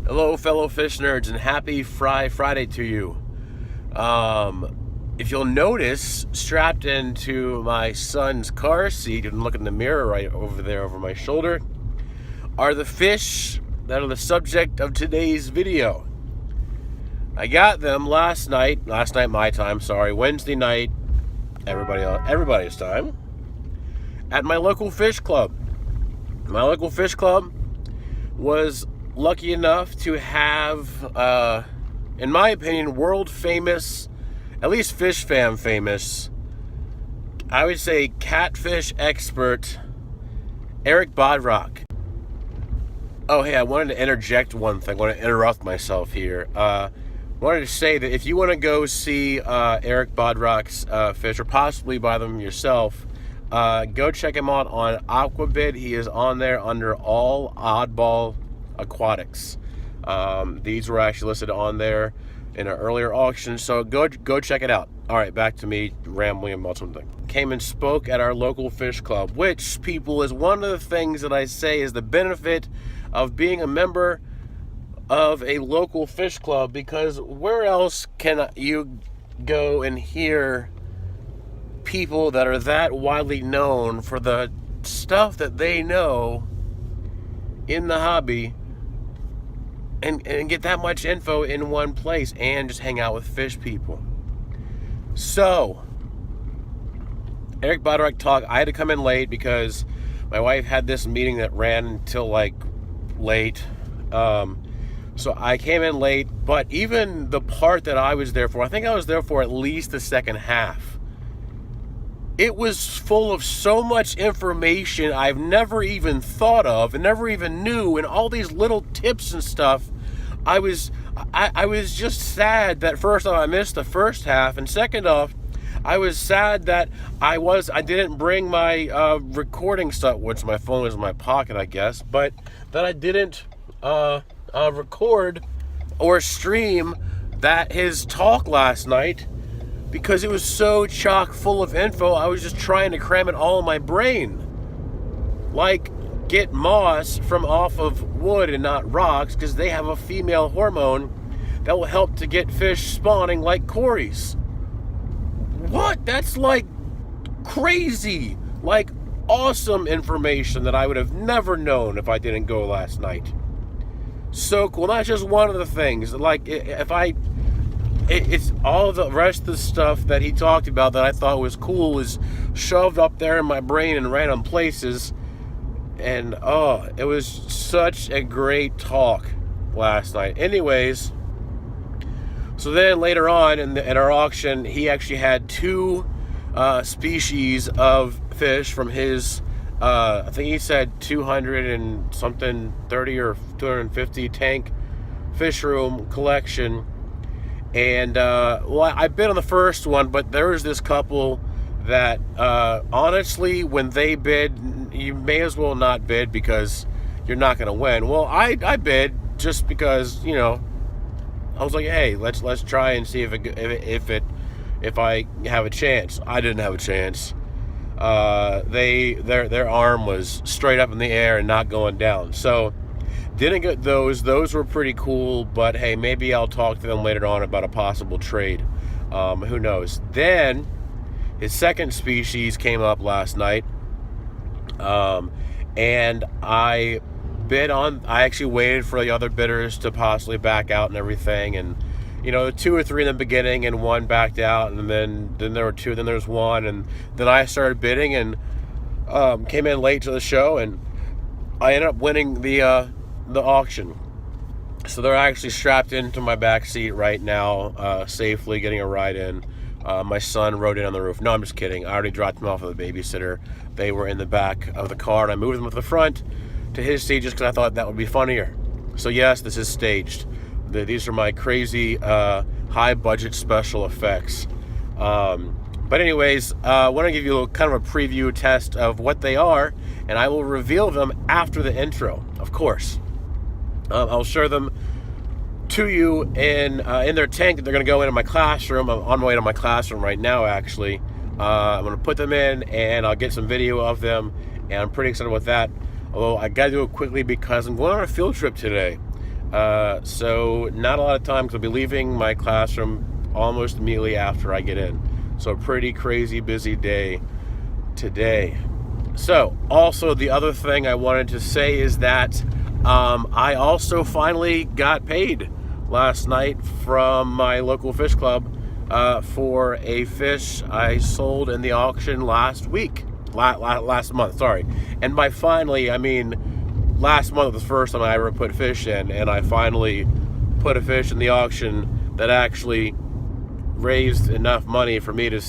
Hello, fellow fish nerds, and happy Friday to you. If you'll notice, strapped into my son's car seat, and look in the mirror right over there over my shoulder, are the fish that are the subject of today's video. I got them last night my time, Wednesday night, everybody's time, at my local fish club. My local fish club was lucky enough to have, in my opinion, world famous, at least fish fam famous, I would say catfish expert, Eric Bodrock. Oh, hey, I wanted to interject one thing. I want to interrupt myself here. Wanted to say that if you want to go see Eric Bodrock's fish, or possibly buy them yourself, go check him out on Aquabid. He is on there under all Oddball Aquatics. These were actually listed on there in an earlier auction, so go check it out. All right, back to me rambling about something. Came and spoke at our local fish club, which, people, is one of the things that I say is the benefit of being a member of a local fish club, because where else can you go and hear people that are that widely known for the stuff that they know in the hobby and get that much info in one place and just hang out with fish people? So, Eric Bodrock talk. I had to come in late because my wife had this meeting that ran until late. So I came in late, but even the part that I was there for, I think I was there for at least the second half. It was full of so much information I've never even thought of and never even knew, and all these little tips and stuff. I was just sad that first off I missed the first half, and second off, I was sad that I didn't bring my recording stuff, which my phone was in my pocket, I guess, but that I didn't record or stream his talk last night, because it was so chock full of info. I was just trying to cram it all in my brain. Like, get moss from off of wood and not rocks, because they have a female hormone that will help to get fish spawning like cories. What? That's crazy, awesome information that I would have never known if I didn't go last night. So cool. That's just one of the things. It's all the rest of the stuff that he talked about that I thought was cool is shoved up there in my brain in random places. And it was such a great talk last night. Anyways, so then later on in our auction, he actually had two species of fish from his, I think he said 200 and something, 30 or 250 tank fish room collection. And I bid on the first one, but there was this couple that honestly, when they bid, you may as well not bid because you're not going to win. Well, I bid just because, I was like, hey, let's try and see if I have a chance. I didn't have a chance. Their arm was straight up in the air and not going down. So didn't get those. Those were pretty cool, but hey, maybe I'll talk to them later on about a possible trade. Who knows? Then his second species came up last night, and I actually waited for the other bidders to possibly back out and everything, and two or three in the beginning, and one backed out, and then there were two, then there was one, and then I started bidding and came in late to the show, and I ended up winning the auction. So they're actually strapped into my back seat right now, safely getting a ride in. My son rode in on the roof. No, I'm just kidding. I already dropped them off with a babysitter. They were in the back of the car, and I moved them to the front to his seat just because I thought that would be funnier. So yes, this is staged. These are my crazy high budget special effects. But anyways, I want to give you kind of a preview test of what they are, and I will reveal them after the intro, of course. I'll show them to you in their tank. They're going to go into my classroom. I'm on my way to my classroom right now, actually. I'm going to put them in, and I'll get some video of them, and I'm pretty excited about that. Although I got to do it quickly because I'm going on a field trip today. So not a lot of time because I'll be leaving my classroom almost immediately after I get in. So pretty crazy busy day today. So also the other thing I wanted to say is that I also finally got paid last night from my local fish club for a fish I sold in the auction last week. Last month, sorry. And by finally, I mean last month was the first time I ever put fish in, and I finally put a fish in the auction that actually raised enough money for me to,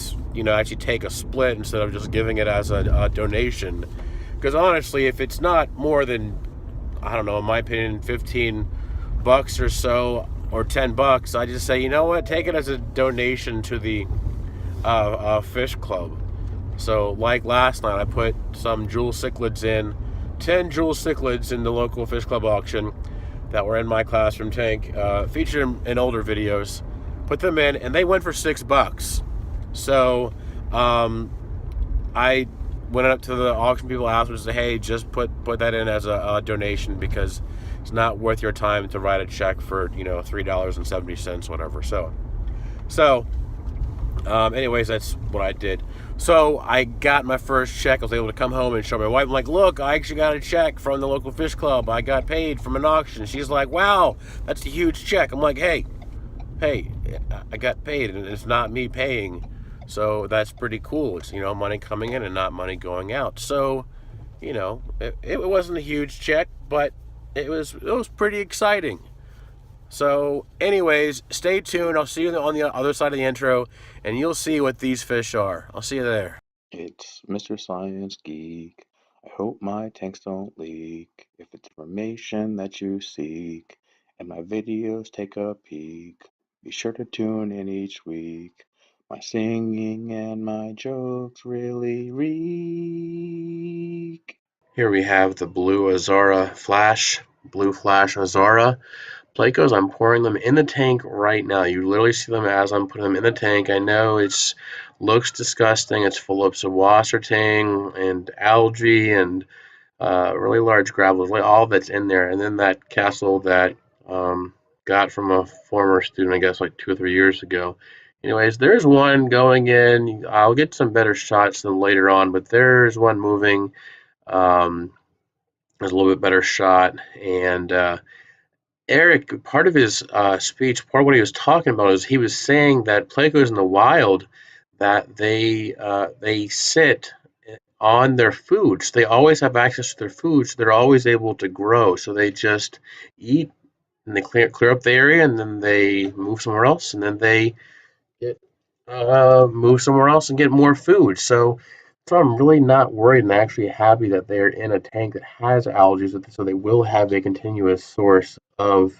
actually take a split instead of just giving it as a donation. Because honestly, if it's not more than, I don't know, in my opinion, 15 bucks or so, or 10 bucks, I just say, you know what, take it as a donation to the fish club. So like last night, I put some jewel cichlids in, 10 jewel cichlids in the local fish club auction that were in my classroom tank, featured in older videos. Put them in, and they went for $6. So I went up to the auction people afterwards and said, hey, just put that in as a donation, because it's not worth your time to write a check for $3.70, whatever. Anyways, that's what I did. So I got my first check. I was able to come home and show my wife. I'm like, look, I actually got a check from the local fish club. I got paid from an auction. She's like, wow, that's a huge check. I'm like, hey, I got paid, and it's not me paying. So that's pretty cool. It's, money coming in and not money going out. So, it wasn't a huge check, but it was pretty exciting. So, anyways, stay tuned. I'll see you on the other side of the intro, and you'll see what these fish are. I'll see you there. It's Mr. Science Geek. I hope my tanks don't leak. If it's information that you seek, and my videos take a peek, be sure to tune in each week. My singing and my jokes really reek. Here we have the blue Flash Azara Plecos. I'm pouring them in the tank right now. You literally see them as I'm putting them in the tank. I know it looks disgusting. It's full of tang and algae and really large gravel, really all that's in there. And then that castle that got from a former student, I guess like 2 or 3 years ago. Anyways, there's one going in. I'll get some better shots than later on, but there's one moving. Um, there's a little bit better shot. And Eric, part of his speech, part of what he was talking about is he was saying that Plecos in the wild, that they sit on their foods. They always have access to their food, so they're always able to grow. So they just eat and they clear up the area, and then they move somewhere else, and then they get move somewhere else and get more food. So I'm really not worried and actually happy that they're in a tank that has algae, so they will have a continuous source of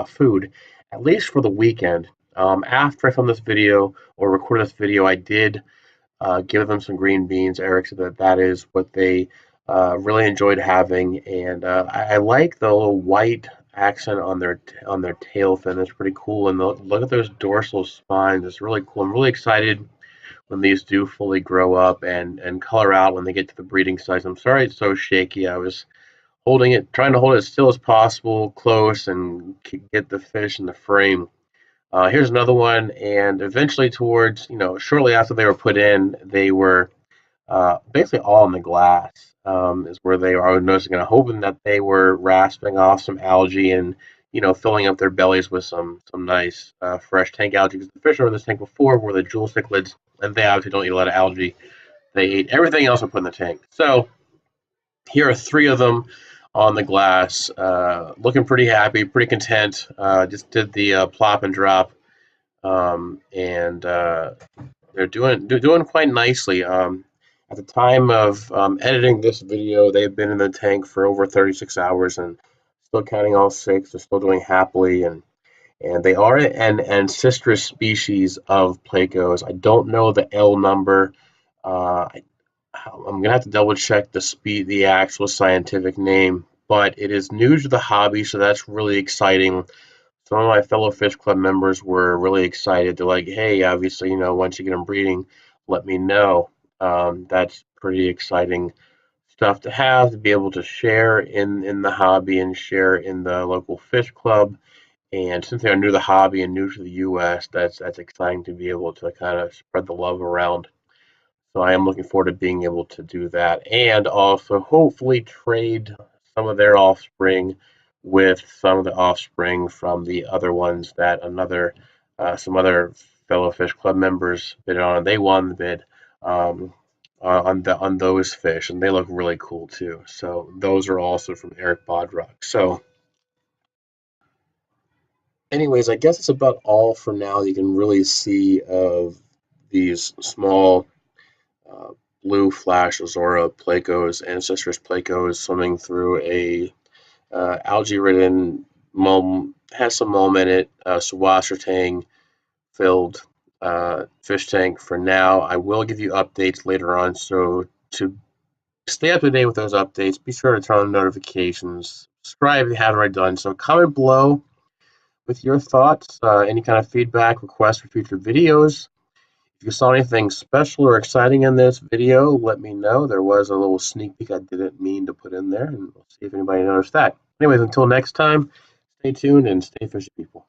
food, at least for the weekend. After I filmed this video or recorded this video, I did give them some green beans. Eric said that is what they really enjoyed having, and I like the little white accent on their tail fin. It's pretty cool, and look at those dorsal spines. It's really cool. I'm really excited when these do fully grow up and color out when they get to the breeding size. I'm sorry it's so shaky. I was trying to hold it as still as possible, close, and get the fish in the frame. Here's another one, and eventually towards, shortly after they were put in, they were basically all in the glass, is where they were. I was noticing and hoping that they were rasping off some algae and, filling up their bellies with some nice fresh tank algae. Because the fish over this tank before were the jewel cichlids, and they obviously don't eat a lot of algae. They ate everything else I put in the tank. So here are three of them on the glass, looking pretty happy, pretty content. Just did the plop and drop, and they're doing quite nicely. At the time of editing this video, they've been in the tank for over 36 hours and still counting all six. They're still doing happily, and they are an ancestral species of Plecos. I don't know the L number. I'm gonna have to double check the actual scientific name, but it is new to the hobby, so that's really exciting. Some of my fellow fish club members were really excited. They're like, "Hey, obviously, once you get them breeding, let me know." That's pretty exciting stuff to have to be able to share in the hobby and share in the local fish club. And since they're new to the hobby and new to the U.S., that's exciting to be able to kind of spread the love around. So I am looking forward to being able to do that, and also hopefully trade some of their offspring with some of the offspring from the other ones that some other fellow fish club members bid on. They won the bid on those fish, and they look really cool too. So those are also from Eric Bodrock. So, anyways, I guess it's about all for now. You can really see of these small uh, blue Flash Azara Plecos, Ancistrus Plecos, swimming through a algae-ridden has some mulm in it, Sawasser tang filled fish tank for now. I will give you updates later on, so to stay up to date with those updates, be sure to turn on notifications. Subscribe if you haven't already done so. Comment below with your thoughts, any kind of feedback, requests for future videos. If you saw anything special or exciting in this video, let me know. There was a little sneak peek I didn't mean to put in there, and we'll see if anybody noticed that. Anyways, until next time, stay tuned and stay fishy, people.